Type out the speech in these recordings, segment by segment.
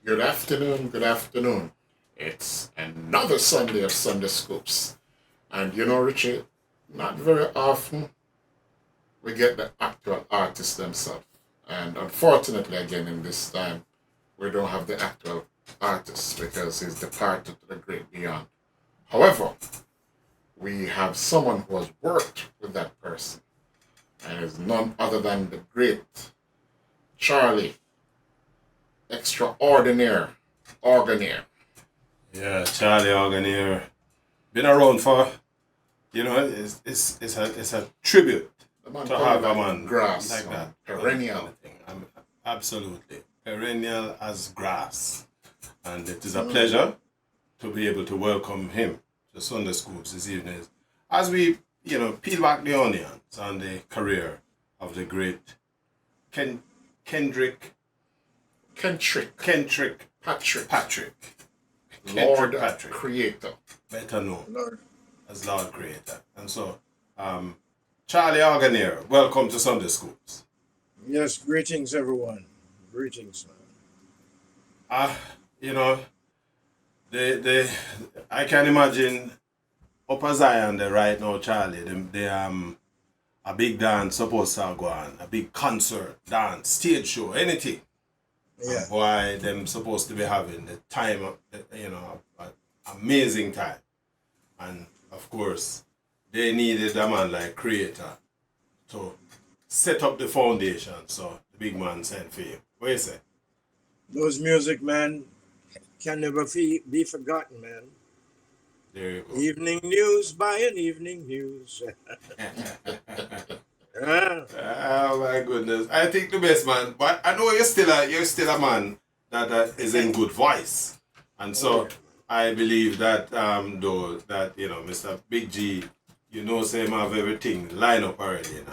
Good afternoon, good afternoon. It's another Sunday of Sunday Scoops. And you know, Richard, not very often we get the actual artists themselves. And unfortunately, again, in this time, we don't have the actual artist because he's departed to the great beyond. However, we have someone who has worked with that person and is none other than the great Charlie Extraordinaire Organaire. Yeah, Charlie Organaire. Been around for, it's a tribute The man to called have a like man grass, like that. perennial. Kind of thing. Absolutely. Perennial as grass. And it is a pleasure to be able to welcome him to Sunday Schools this evening. As we, peel back the onions on the career of the great Kendrick Patrick, Patrick. Lord Kendrick Patrick. Creator. Better known Lord. as Lord Creator. And so, Charlie Organaire, welcome to Sunday Schools. Yes, greetings, everyone. Greetings. You know, I can imagine Upper Zion there right now, Charlie. A big dance supposed to go on, a big concert, dance, stage show, anything. Yeah. And boy, them supposed to be having the time, amazing time. And of course, they needed a man like Creator to set up the foundation. So the big man sent for you. What you say? Those music, man, can never be forgotten, man. There you go. Evening news by an evening news. Ah, Oh my goodness! I think the best man, but I know you're still a man that is in good voice, and so oh, yeah. I believe that though that Mr. Big G, say him have everything lined up already,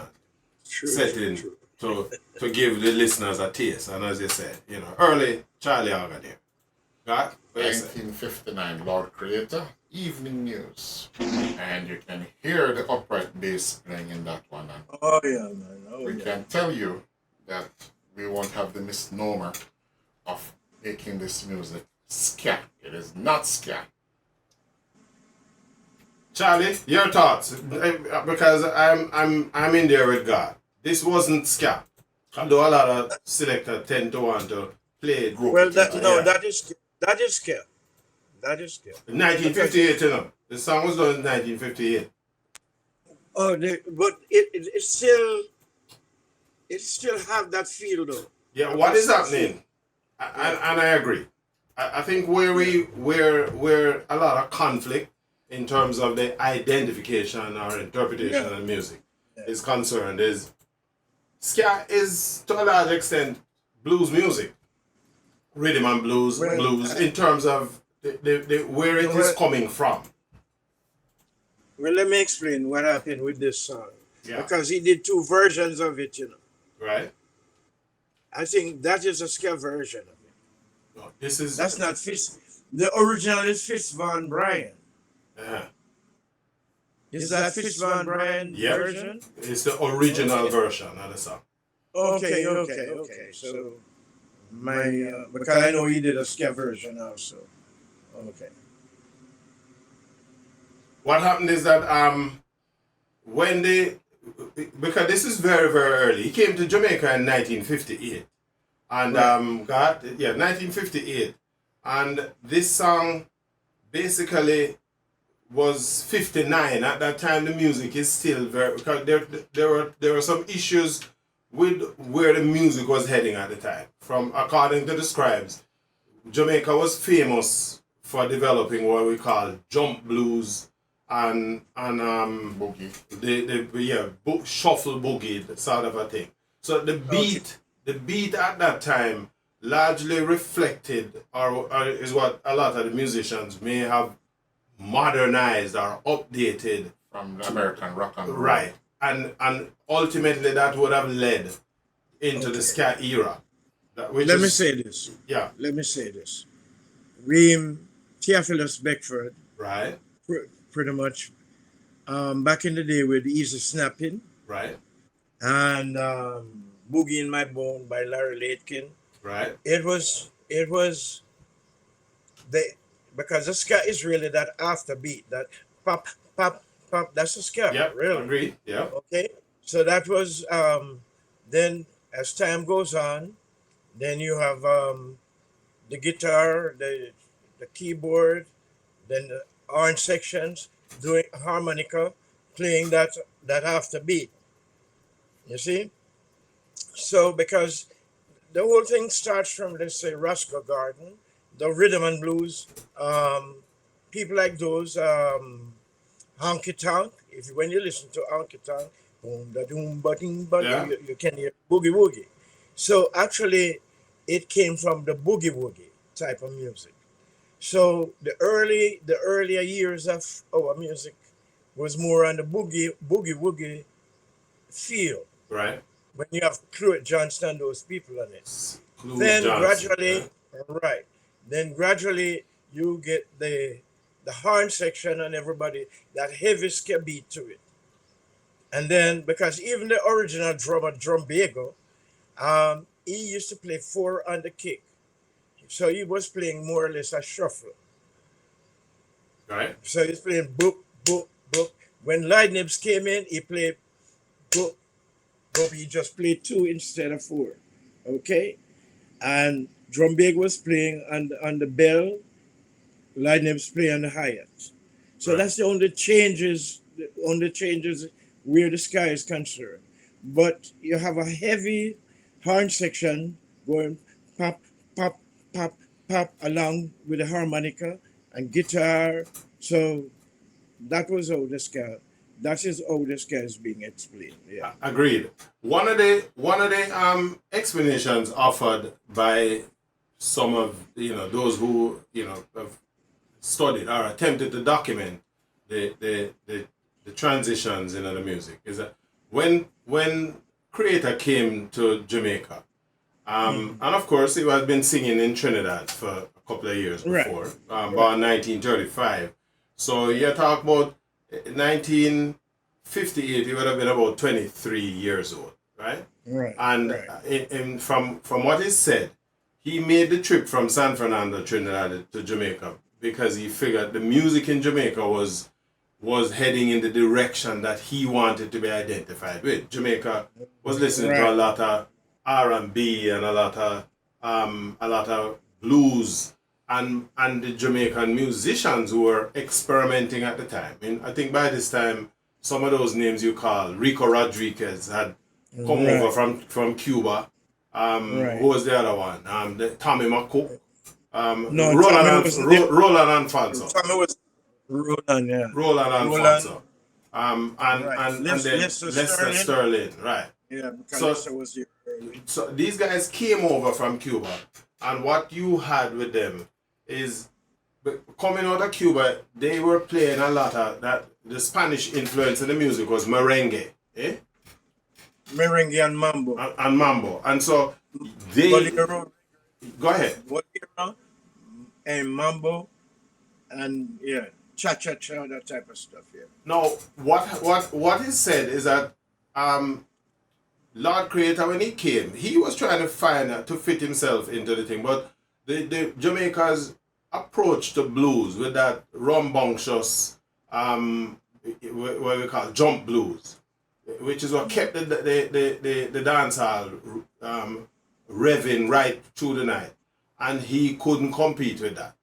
True, setting true. to give the listeners a taste, and as you said, early Charlie Organaire. Got what you say? 1959, Lord Creator, Evening News. And you can hear the upright bass playing in that one. And Oh, yeah, man. Oh, we yeah. can tell you that we won't have the misnomer of making this music ska. It is not ska. Charlie, your thoughts, because I'm in there with God. This wasn't ska. Although a lot of selectors tend to want to play it. Group Well, it that together. no, that is skill. That is skill. 1958, The song was done in 1958. Oh, but it still have that feel though. Yeah, what is happening? And I agree. I think where a lot of conflict in terms of the identification or interpretation Yeah. of music Yeah. is concerned is ska is to a large extent blues music, rhythm and blues, Well, in terms of the where it is well, coming from. well, let me explain what happened with this song. Yeah, Because he did two versions of it. right. I think that is a scale version of it. No, this is That's not Fitz. The original is Fitz Van Bryan. uh, Is that Fitz Van Bryan Yeah. version? it's the original Okay. version of the song. Okay. So because I know he did a scale version also. Okay. What happened is that when they, because this is very very early, he came to Jamaica in 1958, and Right. 1958, and this song basically was 59. At that time, the music is still very, because there were some issues with where the music was heading at the time. From according to the scribes, Jamaica was famous for developing what we call jump blues and Boogie. shuffle boogie, that sort of a thing. So the Okay. beat at that time largely reflected or is what a lot of the musicians may have modernized or updated. From the American rock and roll. Right. And ultimately that would have led into the Okay. ska era. Which Let me is, say this. yeah, Let me say this. We Theophilus Beckford, right, pretty much, back in the day with Easy Snapping right, and Boogie in My Bone by Larry Latkin. right. It was it was the because the ska is really that afterbeat, that pop, pop, pop. That's the ska, Yep, really. agreed. Yeah. Okay, so that was then as time goes on, then you have the guitar, the keyboard, then the orange sections doing harmonica, playing that afterbeat. You see, so because the whole thing starts from, let's say, Roscoe Garden, the rhythm and blues, um, people like those, honky tonk. If when you listen to honky tonk, boom da doom ba ding ba, Yeah. you can hear boogie woogie. So actually, it came from the boogie woogie type of music. So the earlier years of our music was more on the boogie woogie feel. Right. When you have Clue Johnston, those people on it. Clue Then Johnson. gradually, right. Then gradually you get the horn section and everybody that heavy ska beat to it. And then because even the original drummer, Drum Bagel, he used to play four on the kick. So he was playing more or less a shuffle. Right. So he's playing book, book, book. When Light Nibs came in, he played book, book. He just played two instead of four. Okay? And Drum Big was playing on the bell, Light Nibs playing on the hi-hat. So Right. that's the only changes where the sky is concerned. But you have a heavy horn section going pop, pop, pop, pop along with the harmonica and guitar. So that is how the ska is being explained. Yeah. Agreed. One of the explanations offered by some of those who have studied or attempted to document the transitions in the music is that when Creator came to Jamaica, and of course he had been singing in Trinidad for a couple of years Right. before, about 1935. So you talk about 1958, he would have been about 23 years old, right? Right. And from what is said, he made the trip from San Fernando, Trinidad to Jamaica because he figured the music in Jamaica was heading in the direction that he wanted to be identified with. Jamaica was listening to a lot of R&B and a lot of blues and the Jamaican musicians who were experimenting at the time. And I think by this time, some of those names you call Rico Rodriguez had come over from Cuba. Who was the other one? Tommy McCook. No, Roland Alfonso. Tommy was Roland, yeah. Roland Alfonso. And then Lester Lester Sterling, right. Yeah, because So- Lester was the early. So these guys came over from Cuba, and what you had with them is coming out of Cuba, they were playing a lot of that. The Spanish influence in the music was merengue, Merengue and Mambo. and mambo, and so they Bolero, go ahead. Bolero, and Mambo, and yeah, cha-cha-cha, that type of stuff, yeah. Now, what is said is that Lord Creator, when he came, he was trying to find to fit himself into the thing, but the Jamaica's approach to blues with that rambunctious, what we call jump blues, which is what kept the dancehall revving right through the night, and he couldn't compete with that.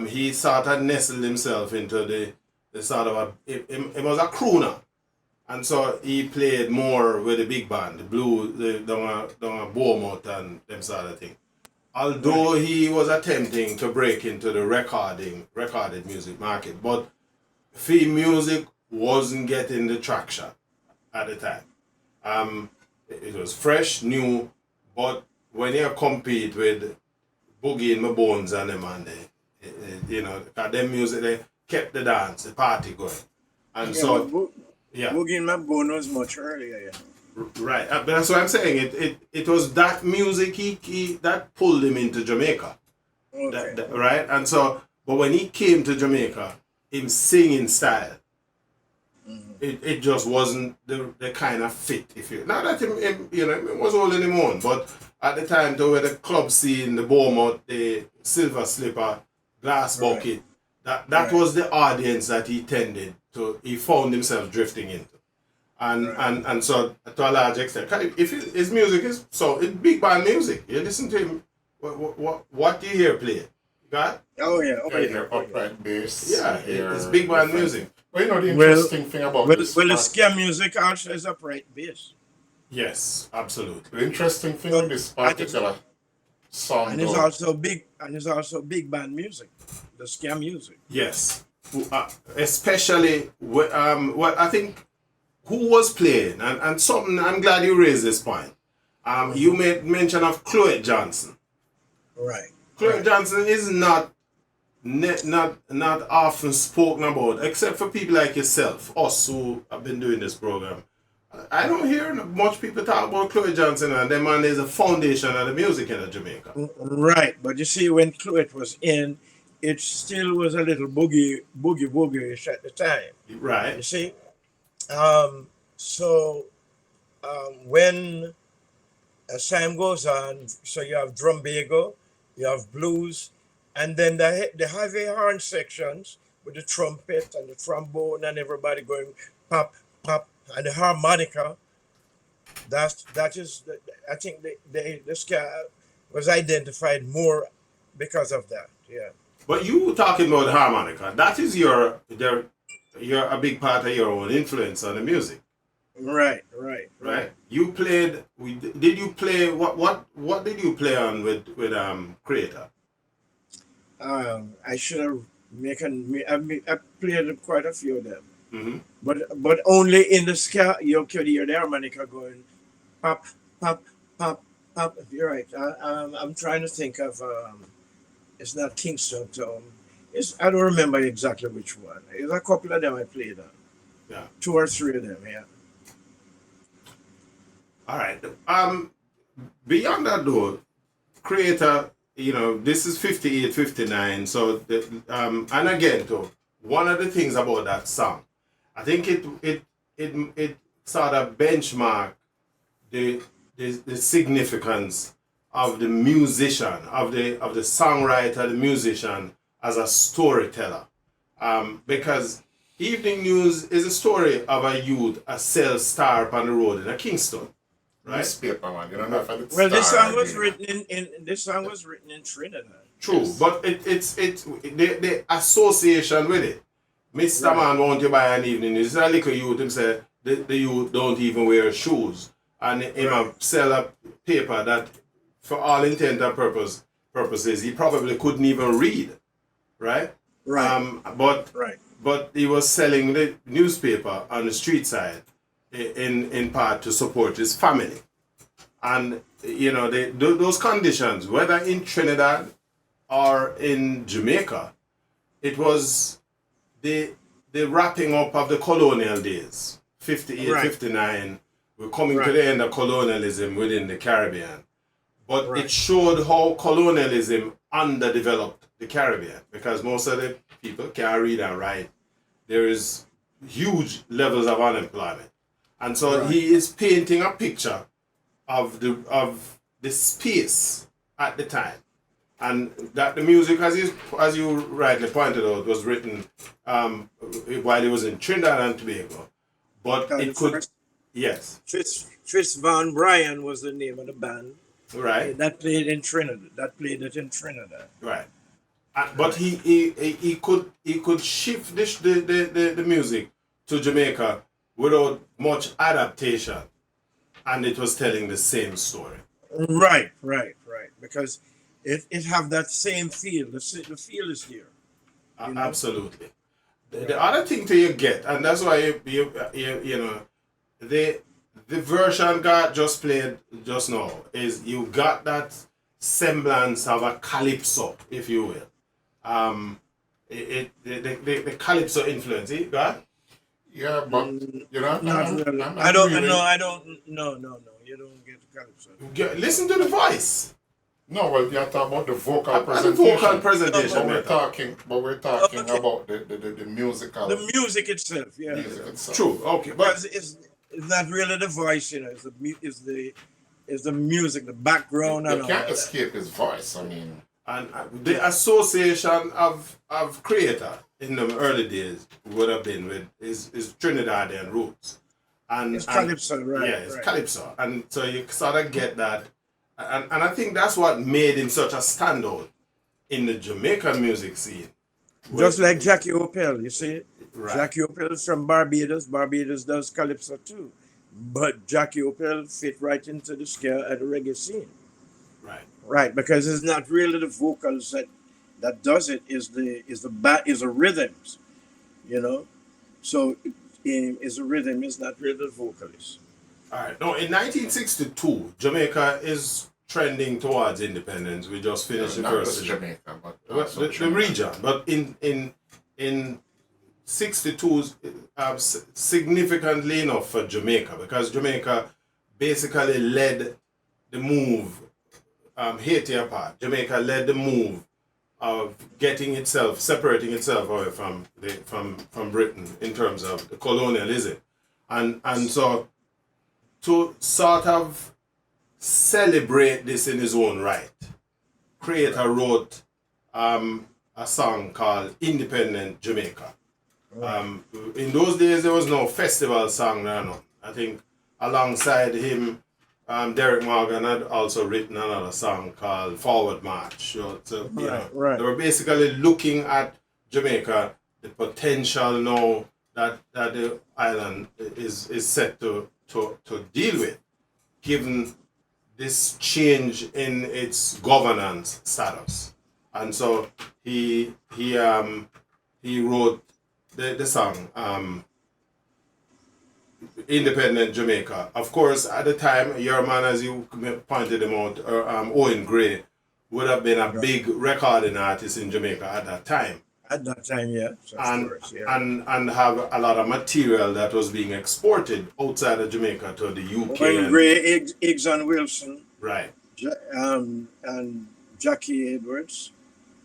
He sort of nestled himself into the sort of it was a crooner. And so he played more with the big band, the blue, the Beaumont and them sort of thing. Although he was attempting to break into the recorded music market, but free music wasn't getting the traction at the time. It was fresh, new, but when you compete with Boogie in My Bones and them and cause them music, they kept the dance, the party going. And Boogie in My Bone was much earlier, yeah. Right, but that's what I'm saying. It was that music he that pulled him into Jamaica, Okay. right? And so, but when he came to Jamaica, him singing style, it just wasn't the kind of fit. If you not that him it was all in him own, but at the time to where the club scene, the Bournemouth, the Silver Slipper, Glass Bucket, that was the audience that he found himself drifting into. And so to a large extent, if his music is it's big band music. You listen to him, what do you hear play? Got? Oh yeah, upright bass. Yeah, it's big band music. Well, you know the interesting thing about this. Well, the scare music also is upright bass. Yes, absolutely. The interesting thing with this particular song, and it's also big band music, the scare music. Yes, especially what I think who was playing and something. I'm glad you raised this point. You made mention of Chloe Johnson. Right. Chloe Johnson is not often spoken about, except for people like yourself, us who have been doing this program. I don't hear much people talk about Chloe Johnson, and the man is a foundation of the music in Jamaica. Right, but you see, when Chloe was in, it still was a little boogie-ish at the time. Right. You see? When as time goes on, so you have drum bago, you have blues, and then the heavy horn sections with the trumpet and the trombone and everybody going pop, pop, and the harmonica. That is, I think the ska was identified more because of that. Yeah. But you talking about harmonica, that is you're a big part of your own influence on the music. Right. You played. Did you play what did you play on with Creator? I should have I played quite a few of them. Mm-hmm. But only in the ska you could hear the harmonica going pop, pop, pop, pop. You're right. I'm trying to think of it's not Kingston Town. I don't remember exactly which one. There's a couple of them I played on. Yeah. 2 or 3 of them, yeah. All right. Beyond that though, Creator, this is 58, 59. So and again though, one of the things about that song, I think it sort of benchmark the significance of the musician, of the songwriter, the musician as a storyteller. Because Evening News is a story of a youth, a star up on the road in a Kingston. Right? Newspaper man, you don't know if it's well, this song was written in Trinidad. True, yes. But it's the association with it. Mr. Right. Man won't you buy an Evening News? It's a little youth him say the youth don't even wear shoes. And him sell a paper that for all intent and purposes he probably couldn't even read. Right? Right. But he was selling the newspaper on the street side in part to support his family. And, those conditions, whether in Trinidad or in Jamaica, it was the wrapping up of the colonial days, 58, 59. We're coming to the end of colonialism within the Caribbean. But it showed how colonialism underdeveloped the Caribbean, because most of the people can't read and write. There is huge levels of unemployment. And so he is painting a picture of the space at the time. And that the music, as you rightly pointed out, was written while he was in Trinidad and Tobago. But it could... Yes. Fitz Van Bryan was the name of the band. Right. That played in Trinidad. Right. But he could shift the music to Jamaica without much adaptation, and it was telling the same story. Right. Because it have that same feel. The feel is here. Absolutely. The other thing you get, and that's why the version God just played just now is you got that semblance of a calypso, if you will. The calypso influence, God? Yeah, but you know, I don't. No. You don't get calypso. Listen to the voice. No, well, you're talking about the vocal presentation. The vocal presentation. But we're talking about the musical. The music itself, yeah. Music itself. True. Okay, but it's not really the voice, It's is the music, the background, You and all can't that. escape his voice. I mean, And the association of creator in the early days would have been with is Trinidadian roots. It's And calypso, right? yeah, it's Right. calypso. And so you sort of get that. And I think that's what made him such a standout in the Jamaican music scene. Just like Jackie Opel, you see? Right. Jackie Opel is from Barbados. Barbados does calypso too. But Jackie Opel fit right into the scale at the reggae scene. Right. Right, because it's not really the vocals that does it, is the rhythms, you know. So is the rhythm, is not really the vocalist. All right. No, in 1962, Jamaica is trending towards independence. We just finished the not first just Jamaica, but Well, also the Trinidad. region, but in 62 significantly enough for Jamaica, because Jamaica basically led the move, Haiti apart. Jamaica led the move of separating itself away from Britain in terms of the colonialism, and so to sort of celebrate this in his own right, Creator wrote a song called Independent Jamaica. In those days, there was no festival song, no. I think alongside him, Derek Morgan had also written another song called Forward March. So Right. they were basically looking at Jamaica, the potential now that the island is set to deal with, given this change in its governance status. And so he wrote the song Independent Jamaica. Of course, at the time, your man, as you pointed him out, Owen Gray, would have been a big recording artist in Jamaica at that time. At that time, yes, of And, course, yeah. and have a lot of material that was being exported outside of Jamaica to the UK. Wayne Gray, Iggs and Wilson, Right. and Jackie Edwards.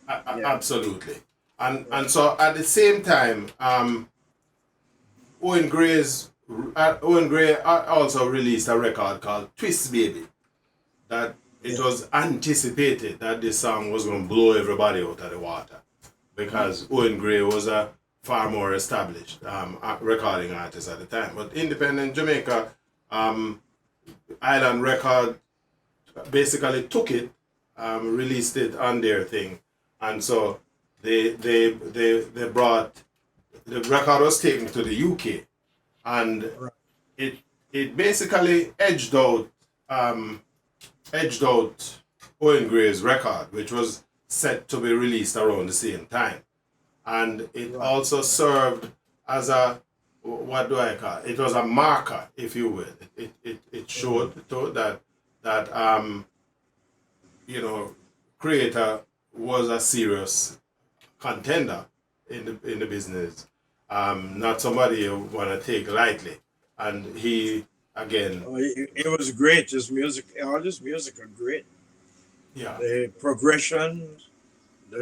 Absolutely. And so at the same time, Owen Gray also released a record called Twist Baby. That it was anticipated that this song was going to blow everybody out of the water, because Owen Gray was a far more established recording artist at the time. But Independent Jamaica, Island Record basically took it, released it on their thing, and so they brought the record was taken to the UK, and it basically edged out Owen Gray's record, which was set to be released around the same time, and it also served as a, what do I call it? It was a marker, if you will. It showed that Creator was a serious contender in the business, not somebody you want to take lightly. And he, again, It was great. His music, all his music are great. yeah, The progression,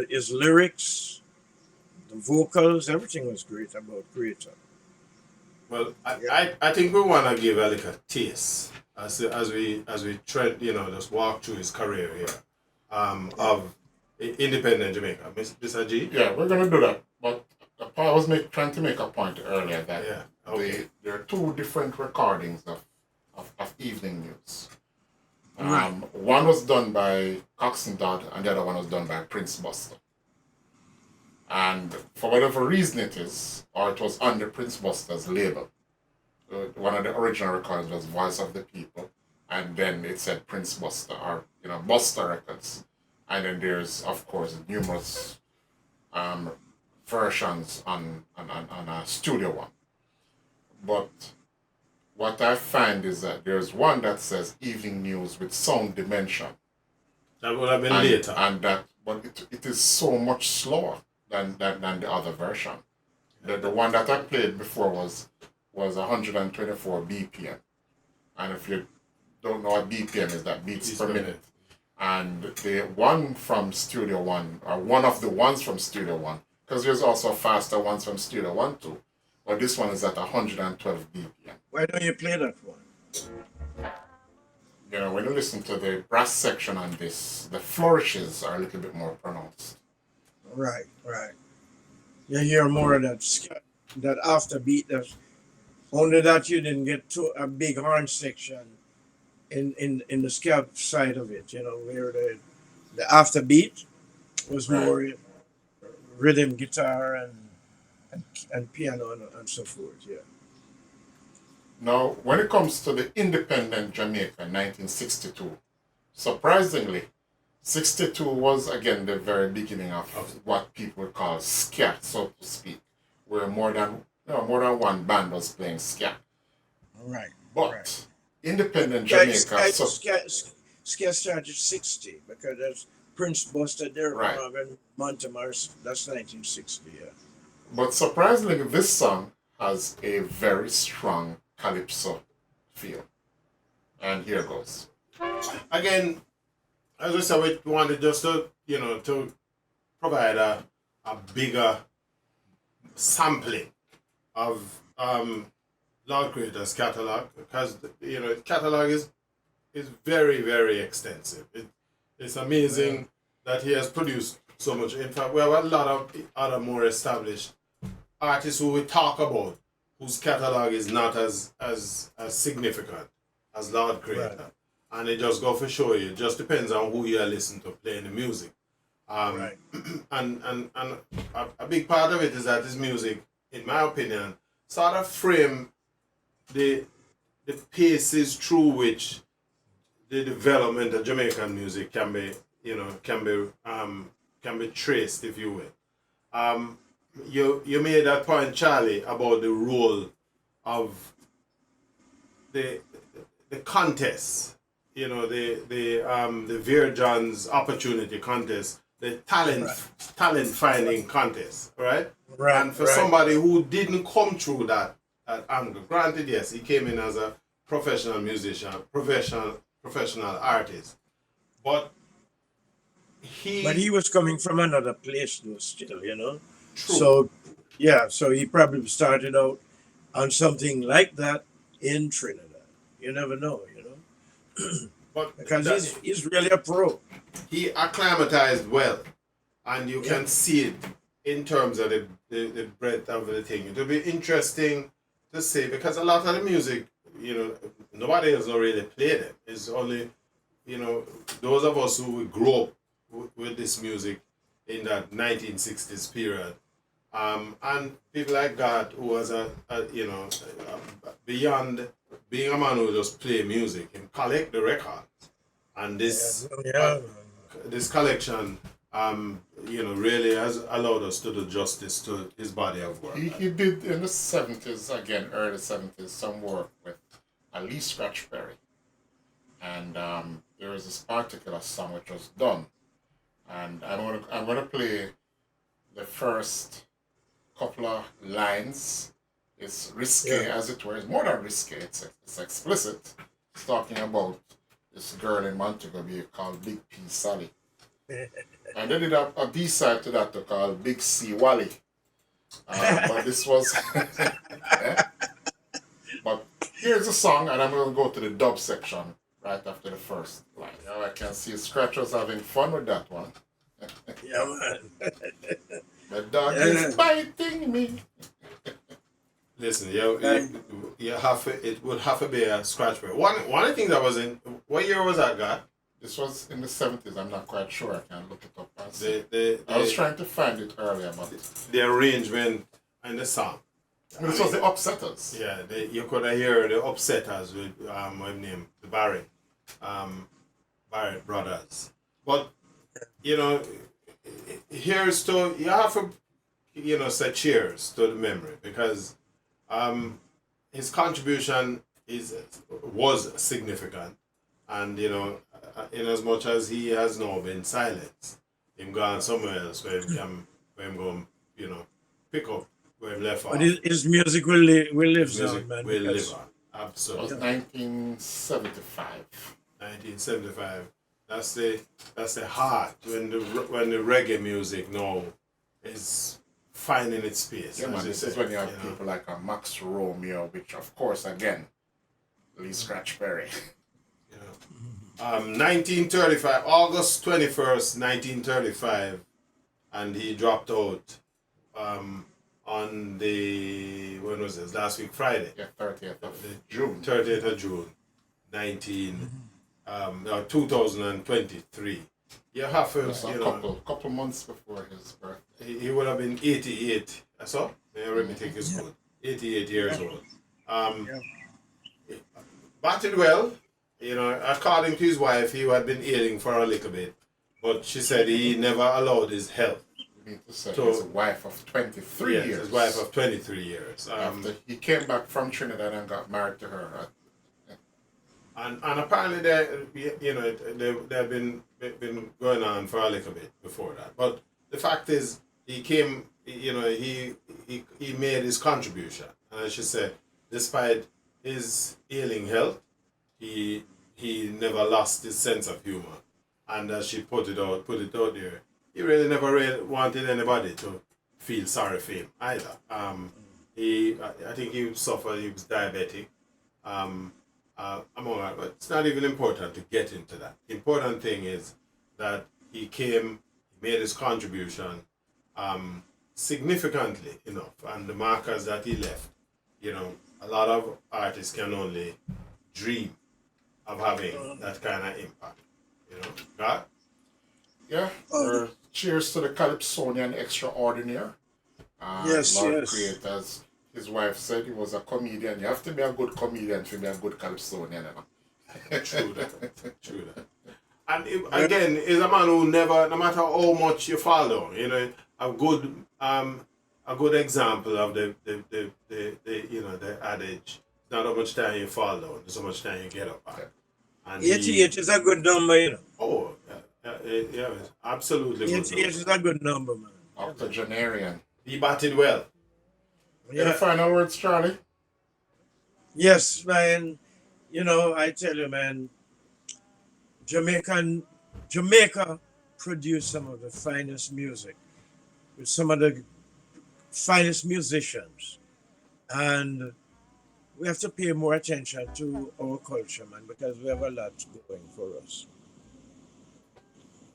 his lyrics, the vocals, everything was great about Creator. well, I think we want to give a little taste as we tread, just walk through his career here, of Independent Jamaica. Mr. G? Yeah, we're going to do that. But I was trying to make a point earlier that there are two different recordings of Evening News. One was done by Coxsone Dodd and the other one was done by Prince Buster. And for whatever reason it is, or it was under Prince Buster's label. One of the original recordings was Voice of the People, and then it said Prince Buster, or Buster Records. And then there's, of course, numerous versions on Studio One. But what I find is that there's one that says Evening News with Sound Dimension. That would have been later. But it is so much slower than the other version. The one that I played before was 124 BPM. And if you don't know what BPM is, that beats per minute. And the one from Studio One, or one of the ones from Studio One, because there's also faster ones from Studio One too. But this one is at 112 BPM. Why don't you play that one? You know, when you listen to the brass section on this, the flourishes are a little bit more pronounced. Right, right. You hear more of that after beat. That's only that you didn't get to a big horn section in the scalp side of it. You know, where the after beat was Right. more rhythm guitar and piano and so forth. Yeah. Now, when it comes to the independent Jamaica, 1962, surprisingly, 62 was again the very beginning of what people call scat, so to speak, where more than one band was playing scat. Right. Right. But independent Yeah, Jamaica, so Scare started 60 because that's Prince busted there from right. Montemar. That's 1960. Yeah. But surprisingly, this song has a very strong calypso feel. And here goes. Again, as I said, we wanted just to, to provide a bigger sampling of Lord Creator's catalog, because catalog is very, very extensive. It's amazing that he has produced so much. In fact, we have a lot of other more established artists who we talk about whose catalog is not as significant as Lord Creator. Right. And it just go for show you. It just depends on who you are listening to playing the music. Right. And a big part of it is that his music, in my opinion, sort of frame the paces through which the development of Jamaican music can be traced, if you will. You made that point, Charlie, about the role of the contest, the Veer John's opportunity contest, the talent finding contest, right? Right. And for right. somebody who didn't come through that angle, granted, yes, he came in as a professional musician, professional artist, but he was coming from another place though, still, true. So, yeah, so he probably started out on something like that in Trinidad. You never know, But because he's really a pro. he acclimatized well, and you can see it in terms of the breadth of the thing. It'll be interesting to see, because a lot of the music, nobody has already played it. It's only, those of us who grew up with this music in that 1960s period. And people like God, who was beyond being a man who just play music and collect the records. And this this collection, really has allowed us to do justice to his body of work. He did in the 70s, again, early 70s, some work with Lee Scratch Perry. And there was this particular song which was done. And I'm gonna play the first couple of lines. It's risque, as it were. It's more than risque. It's explicit. It's talking about this girl in Montego Bay called Big P Sally. And they did a B-side to that called Big C Wally. But this was... But here's the song, and I'm going to go to the dub section right after the first line. I can see Scratch was having fun with that one. Yeah, man. The dog is biting me. Listen, you have to, it would have to be a Scratch Perry. One of the things that was in, what year was that, God? This was in the 70s. I'm not quite sure. I can look it up. I was trying to find it earlier, but the arrangement and the song. This was the Upsetters. Yeah, you could hear the Upsetters with what name, the Barrett brothers. But here's to, you have to say cheers to the memory, because his contribution was significant, and in as much as he has now been silenced, him gone somewhere else where him going pick up where him left off. But his music will live Music on, man. will because- live on. It Absolutely. was 1975. 1975. That's the heart when the reggae music now is finding its space. Yeah, as man, you this say, is when you have people like Max Romeo, which of course, again, Lee Scratch Perry. 1935, August 21st, 1935, and he dropped out on the, when was this, last week, Friday? Yeah, 30th of June. 30th of June, 2023. You have to, Just a you know, couple months before his birthday. he would have been 88. I saw. The arithmetic is good. 88 years old. Batted well. You know, according to his wife, he had been ailing for a little bit, but she said he never allowed his health. You need to say his wife of 23 Yes, years. his wife of 23 years. After he came back from Trinidad and got married to her. And apparently they've been going on for a little bit before that. But the fact is, he came. You know, he made his contribution, and as she said, despite his ailing health, he never lost his sense of humor. And as she put it out there, he really never really wanted anybody to feel sorry for him either. I think he suffered. He was diabetic. Among that, but it's not even important to get into that. The important thing is that he made his contribution significantly enough, and the markers that he left, you know, a lot of artists can only dream of having that kind of impact, you know. God? Yeah. Cheers to the Calypsonian extraordinaire. Yes, Lord yes. Creators. His wife said he was a comedian. You have to be a good comedian to be a good Calypsonian. You know? True that. True that. And again, is a man who never, no matter how much you fall down, you know, a good example of the you know, the adage. Not how much time you fall down, it's how much time you get up. And 88 is a good number, you know. Oh, yeah, absolutely. 88 is a good number, man. Octogenarian. He batted well. Any final words, Charlie? Yes, man. You know, I tell you, man, Jamaica produced some of the finest music with some of the finest musicians. And we have to pay more attention to our culture, man, because we have a lot going for us.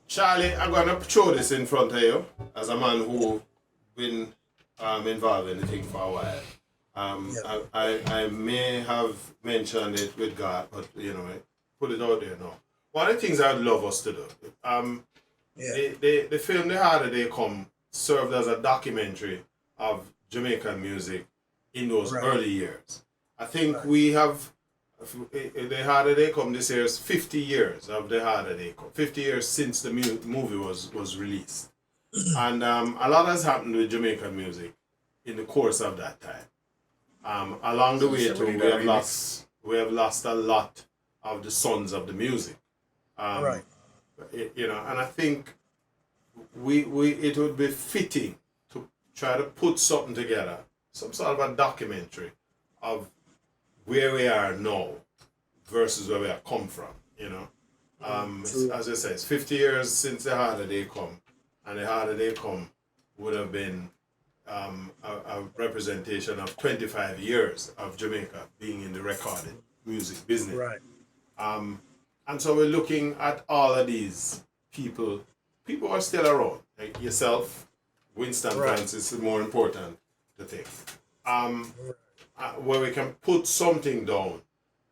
Charlie, I'm going to throw this in front of you as a man who been involved in the thing for a while. I may have mentioned it with God, but you know, put it out there now. One of the things I'd love us to do, the film The Harder They Come served as a documentary of Jamaican music in those early years. I think we have, The Harder They Come this year is 50 years of The Harder They Come, 50 years since the movie was released. And a lot has happened with Jamaican music in the course of that time. Along the way too, we have lost a lot of the sons of the music. You know, and I think it would be fitting to try to put something together, some sort of a documentary of where we are now versus where we have come from, you know. As I said, it's 50 years since The Harder They Come, and The Harder They Come would have been a representation of 25 years of Jamaica being in the recorded music business. Right. And so we're looking at all of these people who are still around, like yourself, Winston Francis is more important, the thing. Where we can put something down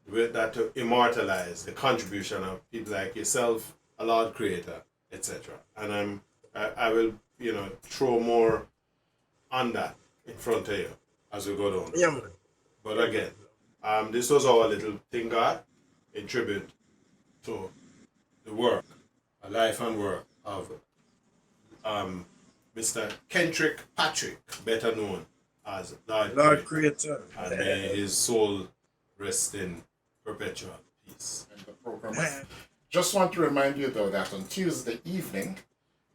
with that to immortalize the contribution of people like yourself, a Lord Creator, etc. And I will, you know, throw more on that in front of you as we go down. Yeah, man. But again, this was our little thing, God, in tribute to the work, a life and work of Mr. Kendrick Patrick, better known as Lord Creator. And may his soul rest in perpetual peace. And the program. Just want to remind you though that on Tuesday evening,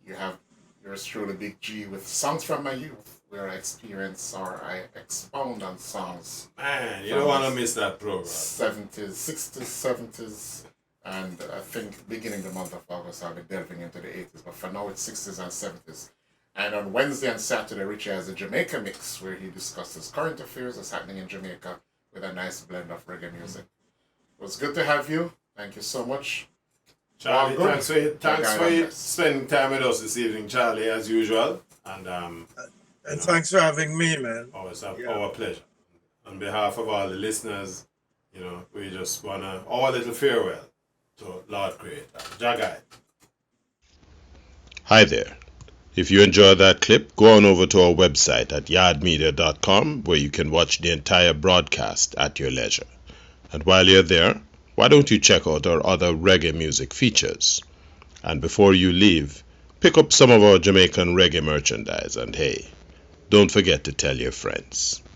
you have yours truly Big G with Songs from My Youth, where I experience or I expound on songs. Man, you don't want to miss that program. 70s, 60s, 70s, and I think beginning the month of August I'll be delving into the 80s, but for now it's 60s and 70s. And on Wednesday and Saturday, Richie has a Jamaica mix where he discusses current affairs that's happening in Jamaica with a nice blend of reggae music. It was good to have you. Thank you so much. Charlie, good. thanks for Yes. spending time with us this evening, Charlie, as usual. And And thanks for having me, man. always our Yeah. pleasure. On behalf of all the listeners, we just wanna our little farewell to Lord Creator. Jagai. Hi there. If you enjoyed that clip, go on over to our website at yardmedia.com where you can watch the entire broadcast at your leisure. And while you're there, why don't you check out our other reggae music features? And before you leave, pick up some of our Jamaican reggae merchandise and hey, don't forget to tell your friends.